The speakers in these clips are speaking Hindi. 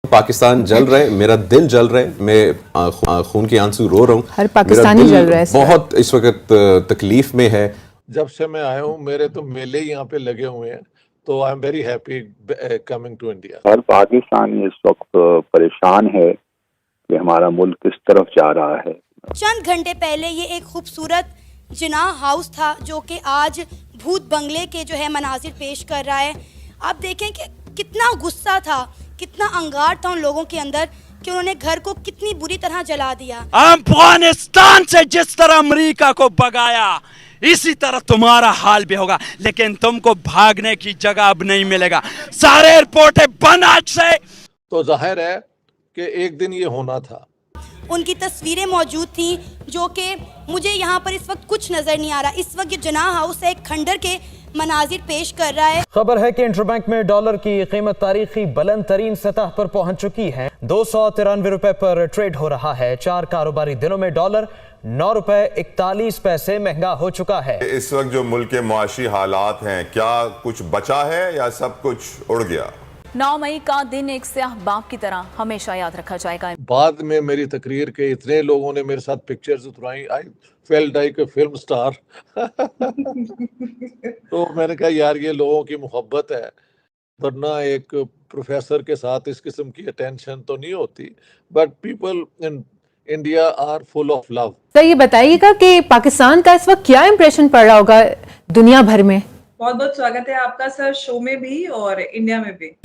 पाकिस्तान जल रहा है, मेरा दिल जल रहा है, मैं खून के आंसू रो रहा हूँ। हर पाकिस्तानी जल रहा है बहुत इस वक्त तकलीफ में है। जब से मैं आया हूँ मेरे तो मेले ही यहाँ पे लगे हुए हैं, तो I am very happy coming to India. हर पाकिस्तानी इस वक्त परेशान है कि हमारा मुल्क किस तरफ जा रहा है। चंद घंटे पहले ये एक खूबसूरत जिनाह हाउस था जो कि आज भूत बंगले के जो है मनाजिर पेश कर रहा है। आप देखें कि कितना गुस्सा था, कितना अंगार था उन लोगों के अंदर कि उन्होंने घर को कितनी बुरी तरह जला दिया। अफगानिस्तान से जिस तरह अमेरिका को भगाया इसी तरह तुम्हारा हाल भी होगा, लेकिन तुमको भागने की जगह अब नहीं मिलेगा। सारे एयरपोर्ट बंद आज से। तो जाहिर है कि एक दिन ये होना था। उनकी तस्वीरें मौजूद थी जो कि मुझे यहाँ पर इस वक्त कुछ नजर नहीं आ रहा। इस वक्त ये जिनाह हाउस है, एक खंडर के मनाजिर पेश कर रहा है। खबर है कि इंटरबैंक में डॉलर की कीमत तारीखी बुलंद तरीन सतह पर पहुंच चुकी है। 293 रुपए पर ट्रेड हो रहा है। 4 कारोबारी दिनों में डॉलर 9 रुपए 41 पैसे महंगा हो चुका है। इस वक्त जो मुल्क के मुआशी हालात हैं, क्या कुछ बचा है या सब कुछ उड़ गया? 9 मई का दिन एक स्याह बाप की तरह हमेशा याद रखा जाएगा। बाद में मेरी तकरीर के इतने लोगों ने मेरे साथ पिक्चर्स उतरवाई, I felt like a film star. तो मैंने कहा यार ये लोगों की मोहब्बत है, वरना एक प्रोफेसर के साथ इस किस्म की अटेंशन तो नहीं होती। But people in India are full of love. Sir ये बताइएगा कि पाकिस्तान का इस वक्त क्या इंप्रेशन पड़ रहा होगा दुनिया भर में? बहुत बहुत स्वागत है आपका सर, शो में भी और इंडिया में भी।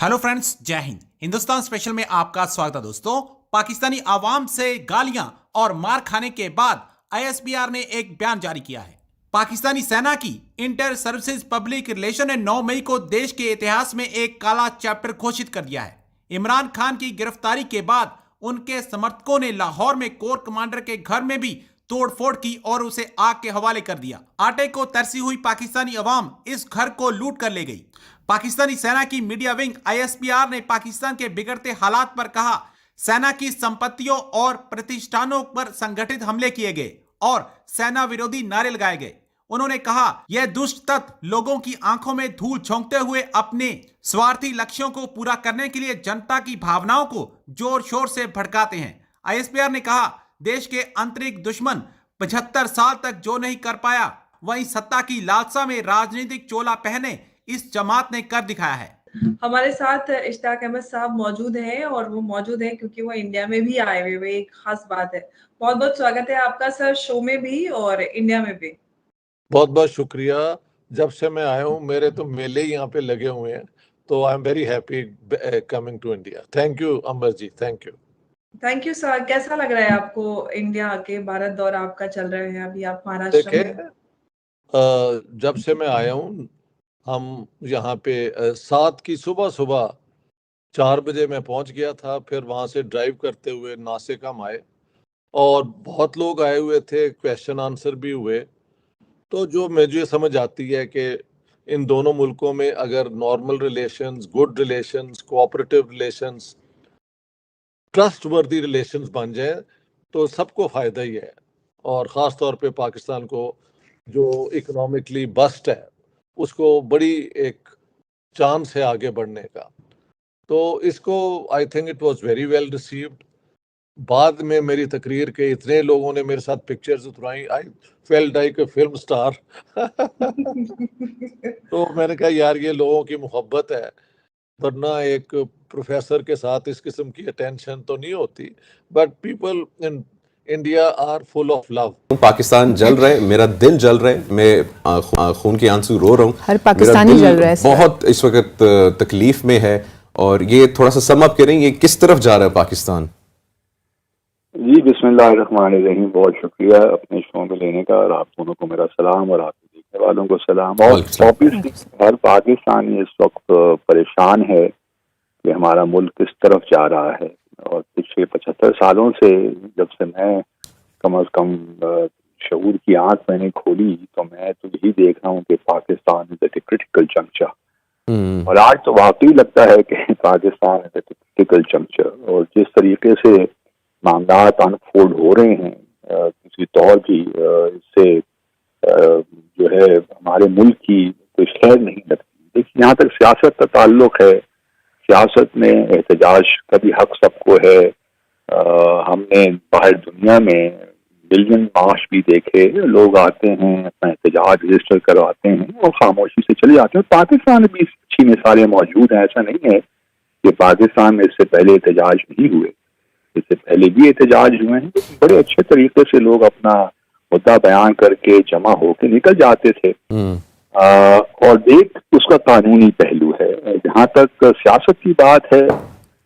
हेलो फ्रेंड्स, जय हिंद। हिंदुस्तान स्पेशल में आपका स्वागत है दोस्तों। पाकिस्तानी आवाम से गालियां और मार खाने के बाद आईएसपीआर ने एक बयान जारी किया है। पाकिस्तानी सेना की इंटर सर्विसेज पब्लिक रिलेशन ने 9 मई को देश के इतिहास में एक काला चैप्टर घोषित कर दिया है। इमरान खान की गिरफ्तारी के बाद उनके समर्थकों ने लाहौर में कोर कमांडर के घर में भी तोड़फोड़ की और उसे आग के हवाले कर दिया। आटे को तरसी हुई पाकिस्तानी अवाम इस घर को लूट कर ले गई। पाकिस्तानी सेना की मीडिया विंग आईएसपीआर ने पाकिस्तान के बिगड़ते हालात पर कहा, सेना की संपत्तियों और प्रतिष्ठानों पर संगठित हमले किए गए और सेना विरोधी नारे लगाए गए। उन्होंने कहा, यह दुष्ट तत्व लोगों की आंखों में धूल झोंकते हुए अपने स्वार्थी लक्ष्यों को पूरा करने के लिए जनता की भावनाओं को जोर शोर से भड़काते हैं। आईएसपीआर ने कहा, देश के आंतरिक दुश्मन 75 साल तक जो नहीं कर पाया, वहीं सत्ता की लालसा में राजनीतिक चोला पहने इस जमात ने कर दिखाया है। हमारे साथ इश्ताक अहमद साहब मौजूद हैं और वो मौजूद हैं क्योंकि वो इंडिया में भी आए हुए, एक खास बात है। बहुत बहुत स्वागत है आपका सर, शो में भी और इंडिया में भी। बहुत बहुत शुक्रिया। जब से मैं आया हूँ मेरे तो मेले ही यहाँ पे लगे हुए हैं, तो I am very happy coming to India. Thank you Amar ji, thank you. Thank you sir. कैसा लग रहा है आपको इंडिया आके? भारत दौरा आपका चल रहा है, अभी आप महाराष्ट्र में। जब से मैं आया हूँ हम यहाँ पे 7 की सुबह 4 बजे मैं पहुँच गया था। फिर वहाँ से ड्राइव करते हुए नासिक हम आए और बहुत लोग आए हुए थे, क्वेश्चन आंसर भी हुए। तो जो मुझे समझ आती है कि इन दोनों मुल्कों में अगर normal relations, good relations, cooperative relations, trustworthy relations बन जाए तो सबको फ़ायदा ही है। और ख़ास तौर पे पाकिस्तान को जो इकोनॉमिकली बस्ट है उसको बड़ी एक चांस है आगे बढ़ने का। तो इसको I think it was very well received. बाद में मेरी तकरीर के इतने लोगों ने मेरे साथ पिक्चर्स उतरवाई, I felt like a film star. तो मैंने कहा यार ये लोगों की मोहब्बत है, वरना एक प्रोफेसर के साथ इस किस्म की अटेंशन तो नहीं होती। But people in India are full of love. Pakistan जल रहा है, मेरा दिल जल रहा है, मैं खून के आंसू रो रहा हूँ। हर पाकिस्तानी जल रहा है। बहुत इस वक्त तकलीफ में है। और ये थोड़ा सा सम अप करें, ये किस तरफ जा रहा है पाकिस्तान? जी बिस्मिल्लाहिर्रहमानिर्रहीम। बहुत शुक्रिया अपने शो में लेने का, और आप दोनों को मेरा सलाम और आपके देखने वालों को सलाम। और ऑब्वियसली हर पाकिस्तानी इस वक्त परेशान है कि हमारा मुल्क किस तरफ जा रहा है। और पिछले 75 सालों से जब से मैं कम अज कम शऊर की आंख मैंने खोली, तो मैं तो यही देख रहा हूँ कि Pakistan is at a critical juncture. और आज तो वाकई लगता है कि Pakistan is at a critical juncture. और जिस तरीके से मामलात अनफोल्ड हो रहे हैं किसी तौर की, इससे जो है हमारे मुल्क की कोई खैर नहीं लगती। देखिए, यहाँ तक सियासत का ताल्लुक है सियासत में एहतजाज का भी हक सबको है। हमने बाहर दुनिया में बिलियन मार्च भी देखे, लोग आते हैं अपना एहतजाज रजिस्टर करवाते हैं और खामोशी से चले जाते हैं। पाकिस्तान में भी अच्छी मिसालें मौजूद हैं, ऐसा नहीं है कि पाकिस्तान में इससे पहले एहतजाज नहीं हुए, इससे पहले भी एहतजाज हुए हैं, बड़े अच्छे तरीके से लोग अपना मुद्दा बयान करके जमा होकर निकल जाते थे। और एक उसका कानूनी पहलू है। जहाँ तक सियासत की बात है,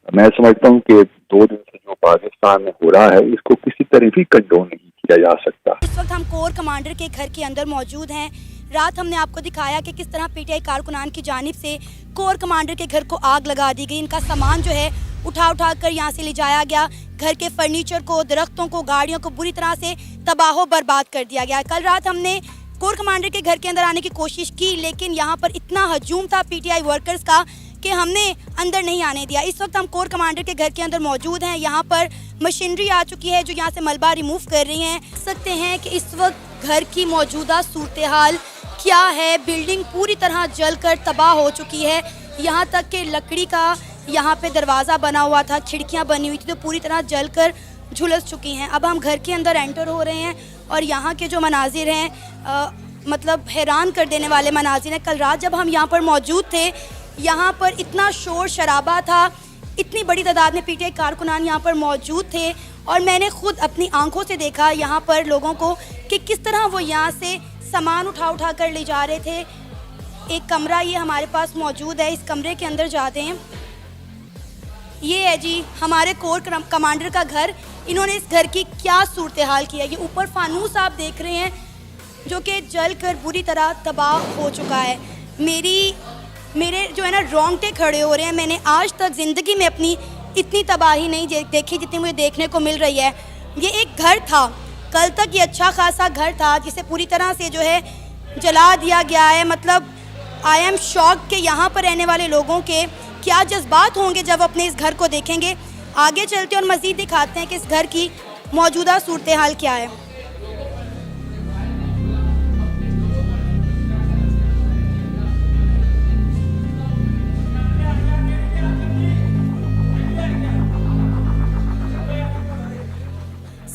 मैं समझता हूँ कि 2 दिन से जो पाकिस्तान में हो रहा है इसको किसी तरह भी कंडोन नहीं किया जा सकता। इस वक्त हम कोर कमांडर के घर के अंदर मौजूद हैं। रात हमने आपको दिखाया कि किस तरह पीटीआई कारकुनान की जानिब से कोर कमांडर के घर को आग लगा दी गई। इनका सामान जो है उठा कर यहाँ से ले जाया गया। घर के फर्नीचर को, दरख्तों को, गाड़ियों को बुरी तरह से तबाह बर्बाद कर दिया गया। कल रात हमने कोर कमांडर के घर के अंदर आने की कोशिश की, लेकिन यहाँ पर इतना हजूम था पीटीआई वर्कर्स का कि हमने अंदर नहीं आने दिया। इस वक्त हम कोर कमांडर के घर के अंदर मौजूद हैं। यहाँ पर मशीनरी आ चुकी है जो यहाँ से मलबा रिमूव कर रही हैं। सकते हैं कि इस वक्त घर की मौजूदा सूरत हाल क्या है। बिल्डिंग पूरी तरह जलकर तबाह हो चुकी है। यहाँ तक कि लकड़ी का यहाँ पे दरवाज़ा बना हुआ था, खिड़कियाँ बनी हुई थी, तो पूरी तरह जलकर झुलस चुकी हैं। अब हम घर के अंदर एंटर हो रहे हैं और यहाँ के जो मनाजिर हैं मतलब हैरान कर देने वाले मनाजिर हैं। कल रात जब हम यहाँ पर मौजूद थे, यहाँ पर इतना शोर शराबा था, इतनी बड़ी तादाद में पीटीआई कारकुनान यहाँ पर मौजूद थे और मैंने खुद अपनी आंखों से देखा यहाँ पर लोगों को कि किस तरह वो यहाँ से सामान उठा कर ले जा रहे थे। एक कमरा ये हमारे पास मौजूद है, इस कमरे के अंदर जाते हैं। ये है जी हमारे कोर कमांडर का घर। इन्होंने इस घर की क्या सूरत हाल की है। ये ऊपर फानूस आप देख रहे हैं जो कि जल कर बुरी तरह तबाह हो चुका है। मेरे जो है ना रोंगटे खड़े हो रहे हैं। मैंने आज तक ज़िंदगी में अपनी इतनी तबाही नहीं देखी जितनी मुझे देखने को मिल रही है। ये एक घर था, कल तक ये अच्छा खासा घर था जिसे पूरी तरह से जो है जला दिया गया है। मतलब आई एम शॉक कि यहाँ पर रहने वाले लोगों के क्या जज्बात होंगे जब अपने इस घर को देखेंगे। आगे चलते और मज़ीद दिखाते हैं कि इस घर की मौजूदा सूरत हाल क्या है।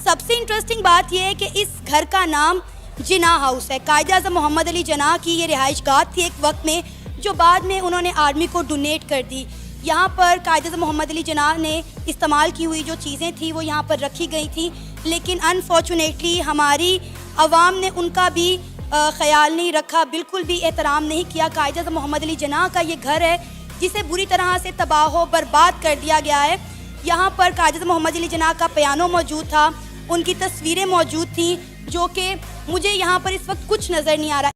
सबसे इंटरेस्टिंग बात यह है कि इस घर का नाम जिन्ना हाउस है। कायद-ए-आज़म मोहम्मद अली जिन्ना की ये रिहाइशगाह थी एक वक्त में, जो बाद में उन्होंने आर्मी को डोनेट कर दी। यहाँ पर कायद-ए-आज़म मोहम्मद अली जिन्ना ने इस्तेमाल की हुई जो चीज़ें थी वो यहाँ पर रखी गई थी, लेकिन अनफॉर्चुनेटली हमारी आवाम ने उनका भी ख्याल नहीं रखा, बिल्कुल भी एहतराम नहीं किया। कायद-ए-आज़म मोहम्मद अली जिन्ना का ये घर है जिसे बुरी तरह से तबाह बर्बाद कर दिया गया है। यहाँ पर कायद-ए-आज़म मोहम्मद अली जिन्ना का पियानो मौजूद था, उनकी तस्वीरें मौजूद थी, जो कि मुझे यहाँ पर इस वक्त कुछ नज़र नहीं आ रहा।